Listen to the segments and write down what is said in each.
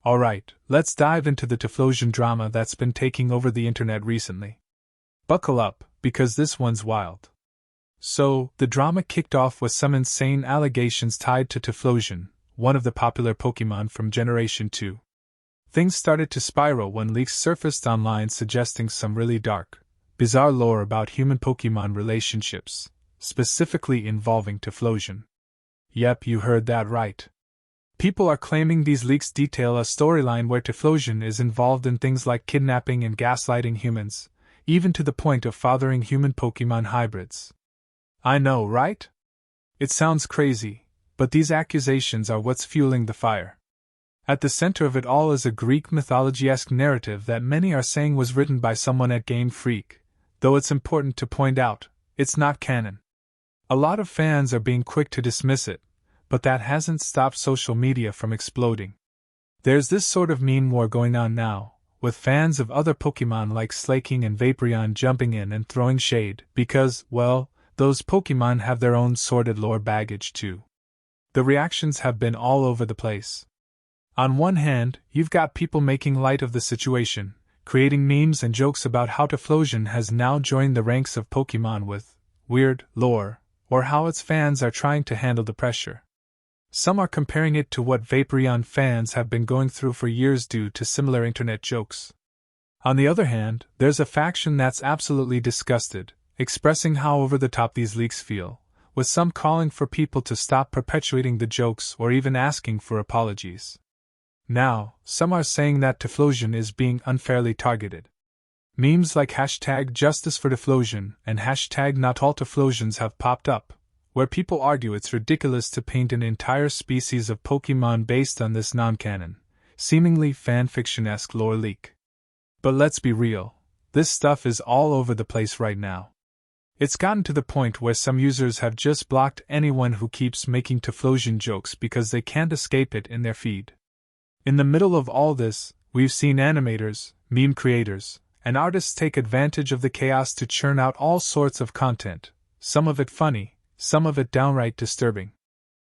Alright, let's dive into the Typhlosion drama that's been taking over the internet recently. Buckle up, because this one's wild. So, the drama kicked off with some insane allegations tied to Typhlosion, one of the popular Pokemon from Generation 2. Things started to spiral when leaks surfaced online suggesting some really dark, bizarre lore about human Pokemon relationships, specifically involving Typhlosion. Yep, you heard that right. People are claiming these leaks detail a storyline where Typhlosion is involved in things like kidnapping and gaslighting humans, even to the point of fathering human Pokemon hybrids. I know, right? It sounds crazy, but these accusations are what's fueling the fire. At the center of it all is a Greek mythology-esque narrative that many are saying was written by someone at Game Freak, though it's important to point out, it's not canon. A lot of fans are being quick to dismiss it, but that hasn't stopped social media from exploding. There's this sort of meme war going on now, with fans of other Pokemon like Slaking and Vaporeon jumping in and throwing shade because, well, those Pokemon have their own sordid lore baggage too. The reactions have been all over the place. On one hand, you've got people making light of the situation, creating memes and jokes about how Typhlosion has now joined the ranks of Pokemon with weird lore, or how its fans are trying to handle the pressure. Some are comparing it to what Vaporeon fans have been going through for years due to similar internet jokes. On the other hand, there's a faction that's absolutely disgusted, expressing how over the top these leaks feel, with some calling for people to stop perpetuating the jokes or even asking for apologies. Now, some are saying that Typhlosion is being unfairly targeted. Memes like #JusticeForTyphlosion and #NotAllTyphlosions have popped up, where people argue it's ridiculous to paint an entire species of Pokemon based on this non-canon, seemingly fanfiction-esque lore leak. But let's be real, this stuff is all over the place right now. It's gotten to the point where some users have just blocked anyone who keeps making Typhlosion jokes because they can't escape it in their feed. In the middle of all this, we've seen animators, meme creators, and artists take advantage of the chaos to churn out all sorts of content, some of it funny, some of it downright disturbing.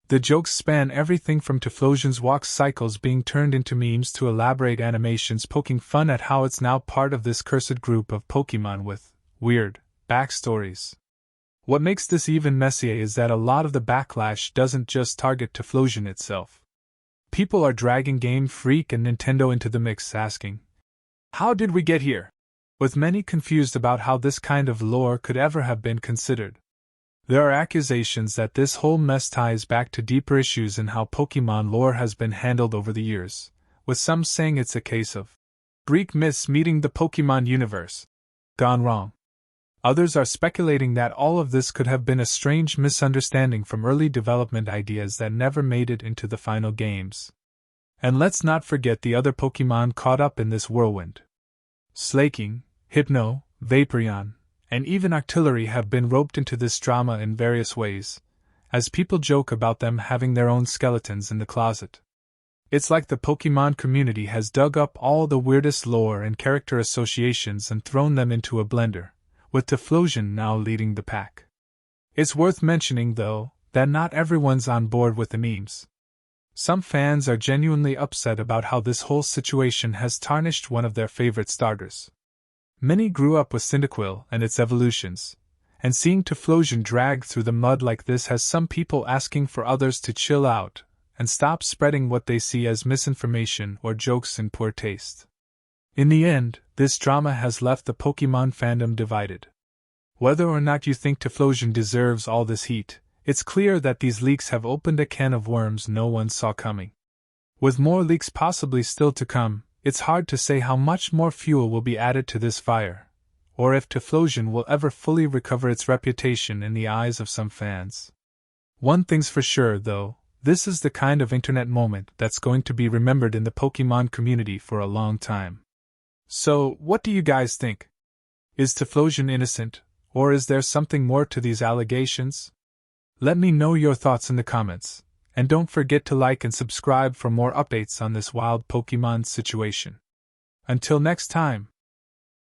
The jokes span everything from Typhlosion's walk cycles being turned into memes to elaborate animations poking fun at how it's now part of this cursed group of Pokemon with weird backstories. What makes this even messier is that a lot of the backlash doesn't just target Typhlosion itself. People are dragging Game Freak and Nintendo into the mix, asking, "How did we get here?" with many confused about how this kind of lore could ever have been considered. There are accusations that this whole mess ties back to deeper issues in how Pokemon lore has been handled over the years, with some saying it's a case of Greek myths meeting the Pokemon universe gone wrong. Others are speculating that all of this could have been a strange misunderstanding from early development ideas that never made it into the final games. And let's not forget the other Pokemon caught up in this whirlwind. Slaking, Hypno, Vaporeon, and even Octillery have been roped into this drama in various ways, as people joke about them having their own skeletons in the closet. It's like the Pokemon community has dug up all the weirdest lore and character associations and thrown them into a blender, with Typhlosion now leading the pack. It's worth mentioning, though, that not everyone's on board with the memes. Some fans are genuinely upset about how this whole situation has tarnished one of their favorite starters. Many grew up with Cyndaquil and its evolutions, and seeing Typhlosion dragged through the mud like this has some people asking for others to chill out and stop spreading what they see as misinformation or jokes in poor taste. In the end, this drama has left the Pokemon fandom divided. Whether or not you think Typhlosion deserves all this heat, it's clear that these leaks have opened a can of worms no one saw coming. With more leaks possibly still to come, it's hard to say how much more fuel will be added to this fire, or if Typhlosion will ever fully recover its reputation in the eyes of some fans. One thing's for sure, though, this is the kind of internet moment that's going to be remembered in the Pokemon community for a long time. So, what do you guys think? Is Typhlosion innocent, or is there something more to these allegations? Let me know your thoughts in the comments, and don't forget to like and subscribe for more updates on this wild Pokemon situation. Until next time.